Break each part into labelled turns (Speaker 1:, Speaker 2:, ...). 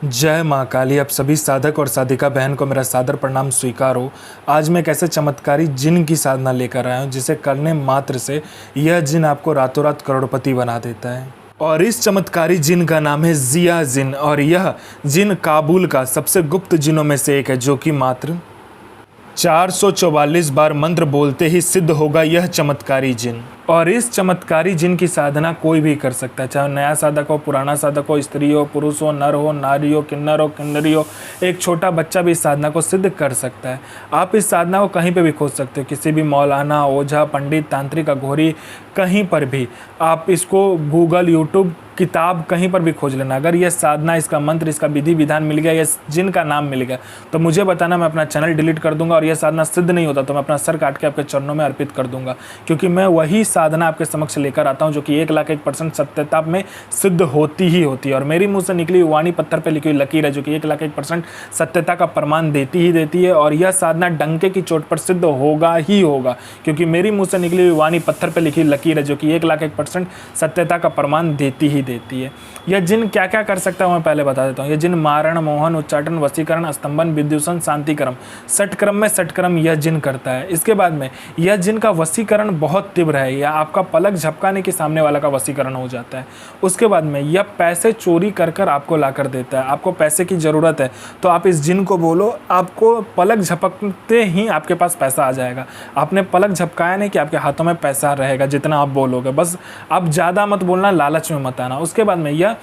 Speaker 1: जय माँ काली। आप सभी साधक और साधिका बहन को मेरा सादर प्रणाम स्वीकार हो। आज मैं एक ऐसे चमत्कारी जिन की साधना लेकर आया हूँ जिसे करने मात्र से यह जिन आपको रातों रात करोड़पति बना देता है। और इस चमत्कारी जिन का नाम है जिया जिन, और यह जिन काबुल का सबसे गुप्त जिनों में से एक है, जो कि मात्र 444 बार मंत्र बोलते ही सिद्ध होगा यह चमत्कारी जिन। और इस चमत्कारी जिन की साधना कोई भी कर सकता है, चाहे नया साधक हो, पुराना साधक हो, स्त्री हो, पुरुष हो, नर हो, नारी हो, किन्नर हो, किन्नरी हो, एक छोटा बच्चा भी इस साधना को सिद्ध कर सकता है। आप इस साधना को कहीं पे भी खोज सकते हो, किसी भी मौलाना, ओझा, पंडित, तांत्रिक, अघोरी, कहीं पर भी आप इसको गूगल, यूट्यूब, किताब कहीं पर भी खोज लेना। अगर यह साधना, इसका मंत्र, इसका विधि विधान मिल गया, यह जिन का नाम मिल गया, तो मुझे बताना, मैं अपना चैनल डिलीट कर दूंगा। और यह साधना सिद्ध नहीं होता तो मैं अपना सर काट के आपके चरणों में अर्पित कर दूंगा, क्योंकि मैं वही साधना आपके समक्ष लेकर आता हूं जो कि 1,01% सत्यता में सिद्ध होती ही होती है। और मेरी मुंह से निकली वाणी पत्थर पे लिखी हुई लकीर है जो कि 1,01% सत्यता का प्रमाण देती ही देती है। और यह साधना डंके की चोट पर सिद्ध होगा ही होगा, क्योंकि मेरी मुंह से निकली हुई वाणी पत्थर पे लिखी लकीर है जो कि 1,01% सत्यता का प्रमाण देती ही देती है। यह जिन क्या क्या कर सकता है मैं पहले बता देता हूँ। यह जिन मारण, मोहन, उच्चाटन, वशीकरण, स्तंभन, विद्युषण, शांतिक्रम, षटक्रम में षटक्रम यह जिन करता है। इसके बाद में यह जिन का वशीकरण बहुत तीव्र है, या आपका पलक झपकाने के सामने वाला का वशीकरण हो जाता है। उसके बाद में यह पैसे चोरी कर कर आपको ला कर देता है। आपको पैसे की ज़रूरत है तो आप इस जिन को बोलो, आपको पलक झपकते ही आपके पास पैसा आ जाएगा। आपने पलक झपकाया नहीं कि आपके हाथों में पैसा रहेगा जितना आप बोलोगे। बस आप ज़्यादा मत बोलना, लालच में मत आना। उसके बाद में यह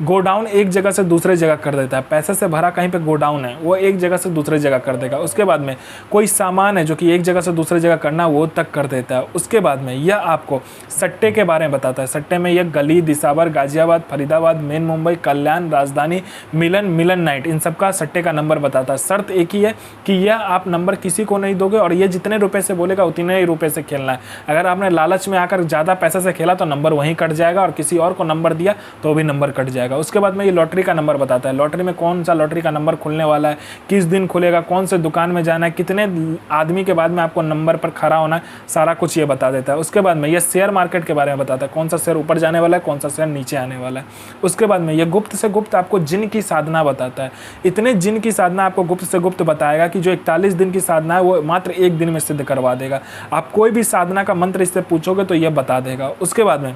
Speaker 1: गोडाउन एक जगह से दूसरे जगह कर देता है। पैसे से भरा कहीं पे गोडाउन है, वो एक जगह से दूसरे जगह कर देगा। उसके बाद में कोई सामान है जो कि एक जगह से दूसरे जगह करना, वो तक कर देता है। उसके बाद में यह आपको सट्टे के बारे में बताता है। सट्टे में यह गली, दिसावर, गाजियाबाद, फरीदाबाद, मेन मुंबई, कल्याण, राजधानी, मिलन, मिलन नाइट, इन सब का सट्टे का नंबर बताता है। शर्त एक ही है कि यह आप नंबर किसी को नहीं दोगे, और ये जितने रुपये से बोलेगा उतने ही रुपये से खेलना है। अगर आपने लालच में आकर ज़्यादा पैसे से खेला तो नंबर वहीं कट जाएगा, और किसी और को नंबर दिया तो भी नंबर कट जाएगा। उसके बाद में ये लॉटरी का नंबर बताता है। लॉटरी में कौन सा लॉटरी का नंबर खुलने वाला है, किस दिन खुलेगा, कौन से दुकान में जाना है, कितने आदमी के बाद में आपको नंबर पर खड़ा होना है, सारा कुछ ये बता देता है। उसके बाद में ये शेयर मार्केट के बारे में बताता है, कौन सा शेयर ऊपर जाने वाला है, कौन सा शेयर नीचे आने वाला है। उसके बाद में ये गुप्त से गुप्त आपको जिन की साधना बताता है। इतने जिन की साधना आपको गुप्त से गुप्त बताएगा कि जो 41 दिन की साधना है वो मात्र 1 दिन में सिद्ध करवा देगा। आप कोई भी साधना का मंत्र इससे पूछोगे तो यह बता देगा। उसके बाद में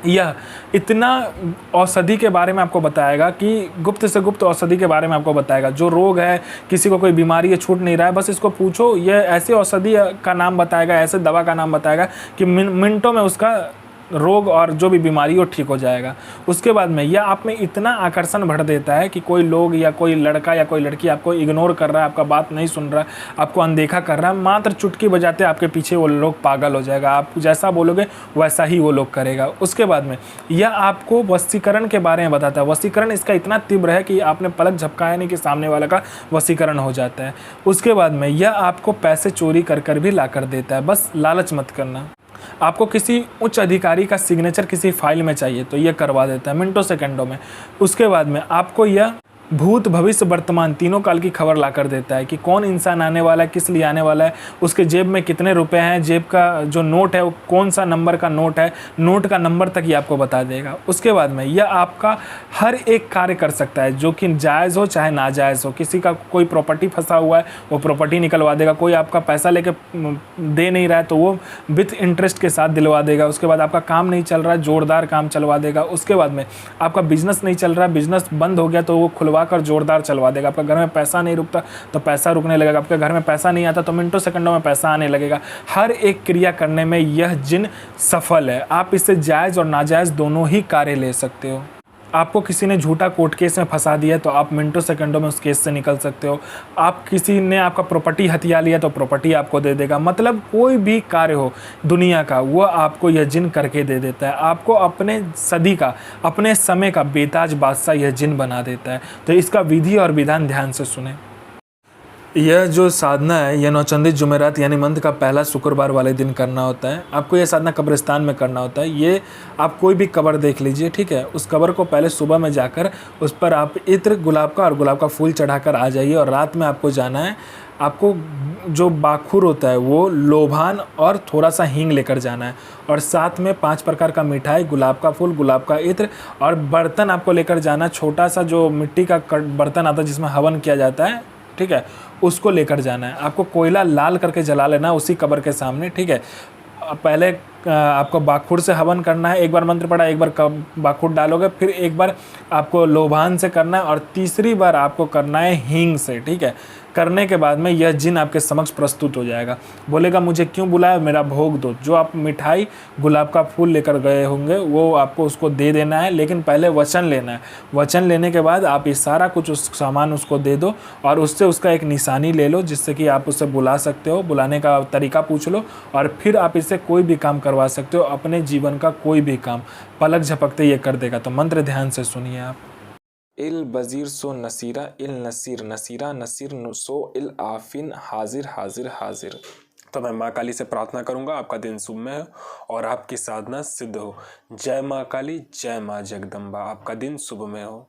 Speaker 1: यह इतना औषधि के बारे में आपको बताएगा कि गुप्त से गुप्त औषधि के बारे में आपको बताएगा। जो रोग है, किसी को कोई बीमारी है, छूट नहीं रहा है, बस इसको पूछो, यह ऐसे औषधि का नाम बताएगा, ऐसे दवा का नाम बताएगा कि मिनटों में उसका रोग और जो भी बीमारी हो ठीक हो जाएगा। उसके बाद में यह आप में इतना आकर्षण भर देता है कि कोई लोग या कोई लड़का या कोई लड़की आपको इग्नोर कर रहा है, आपका बात नहीं सुन रहा है, आपको अनदेखा कर रहा है, मात्र चुटकी बजाते आपके पीछे वो लोग पागल हो जाएगा। आप जैसा बोलोगे वैसा ही वो लोग करेगा। उसके बाद में यह आपको वशीकरण के बारे में बताता है। वशीकरण इसका इतना तीव्र है कि आपने पलक झपकाया नहीं कि सामने वाला का वशीकरण हो जाता है। उसके बाद में यह आपको पैसे चोरी कर कर भी ला कर देता है। बस लालच मत करना। आपको किसी उच्च अधिकारी का सिग्नेचर किसी फाइल में चाहिए तो ये करवा देता है मिनटों सेकंडों में। उसके बाद में आपको यह भूत, भविष्य, वर्तमान तीनों काल की खबर ला कर देता है कि कौन इंसान आने वाला है, किस लिए आने वाला है, उसके जेब में कितने रुपए हैं, जेब का जो नोट है वो कौन सा नंबर का नोट है, नोट का नंबर तक ये आपको बता देगा। उसके बाद में यह आपका हर एक कार्य कर सकता है, जो कि जायज़ हो चाहे नाजायज़ हो। किसी का कोई प्रॉपर्टी फंसा हुआ है वो प्रॉपर्टी निकलवा देगा। कोई आपका पैसा लेके दे नहीं रहा है तो वो विथ इंटरेस्ट के साथ दिलवा देगा। उसके बाद आपका काम नहीं चल रहा है, जोरदार काम चलवा देगा। उसके बाद में आपका बिजनेस नहीं चल रहा है, बिजनेस बंद हो गया तो वो खुलवा कर जोरदार चलवा देगा। आपका घर में पैसा नहीं रुकता तो पैसा रुकने लगेगा। आपके घर में पैसा नहीं आता तो मिनटों सेकंडों में पैसा आने लगेगा। हर एक क्रिया करने में यह जिन सफल है। आप इससे जायज़ और नाजायज़ दोनों ही कार्य ले सकते हो। आपको किसी ने झूठा कोर्ट केस में फंसा दिया तो आप मिनटों सेकंडों में उस केस से निकल सकते हो। आप किसी ने आपका प्रॉपर्टी हथिया लिया तो प्रॉपर्टी आपको दे देगा। मतलब कोई भी कार्य हो दुनिया का वो आपको यह जिन करके दे देता है। आपको अपने सदी का, अपने समय का बेताज बादशाह यह जिन बना देता है। तो इसका विधि और विधान ध्यान से सुने। यह जो साधना है यह नौचंदी जुमेरात यानी मंथ का पहला शुक्रवार वाले दिन करना होता है। आपको यह साधना कब्रिस्तान में करना होता है। ये आप कोई भी कब्र देख लीजिए, ठीक है, उस कब्र को पहले सुबह में जाकर उस पर आप इत्र गुलाब का और गुलाब का फूल चढ़ाकर आ जाइए और रात में आपको जाना है। आपको जो बाखुर होता है वो लोभान और थोड़ा सा हींग लेकर जाना है और साथ में 5 प्रकार का मिठाई, गुलाब का फूल, गुलाब का इत्र और बर्तन आपको लेकर जाना। छोटा सा जो मिट्टी का बर्तन आता है जिसमें हवन किया जाता है, ठीक है, उसको लेकर जाना है। आपको कोयला लाल करके जला लेना है उसी कब्र के सामने, ठीक है। पहले आपको बाखुर से हवन करना है, एक बार मंत्र पढ़ा, एक बार बाखुर डालोगे, फिर एक बार आपको लोभान से करना है और तीसरी बार आपको करना है हींग से, ठीक है। करने के बाद में यह जिन आपके समक्ष प्रस्तुत हो जाएगा, बोलेगा मुझे क्यों बुलाया, मेरा भोग दो। जो आप मिठाई गुलाब का फूल लेकर गए होंगे वो आपको उसको दे देना है, लेकिन पहले वचन लेना है। वचन लेने के बाद आप ये सारा कुछ उस सामान उसको दे दो और उससे उसका एक निशानी ले लो जिससे कि आप उसे बुला सकते हो, बुलाने का तरीका पूछ लो और फिर आप इससे कोई भी काम करवा सकते हो, अपने जीवन का कोई भी काम पलक झपकते ये कर देगा। तो मंत्र ध्यान से सुनिए आप। इल बजीर सो नसीरा, इल नसीर नसीरा, नसीर सो इल आफिन, हाजिर हाजिर हाजिर। तो मैं माँ काली से प्रार्थना करूंगा आपका दिन शुभमय हो और आपकी साधना सिद्ध हो। जय माँ काली, जय माँ जगदम्बा। आपका दिन शुभमय हो।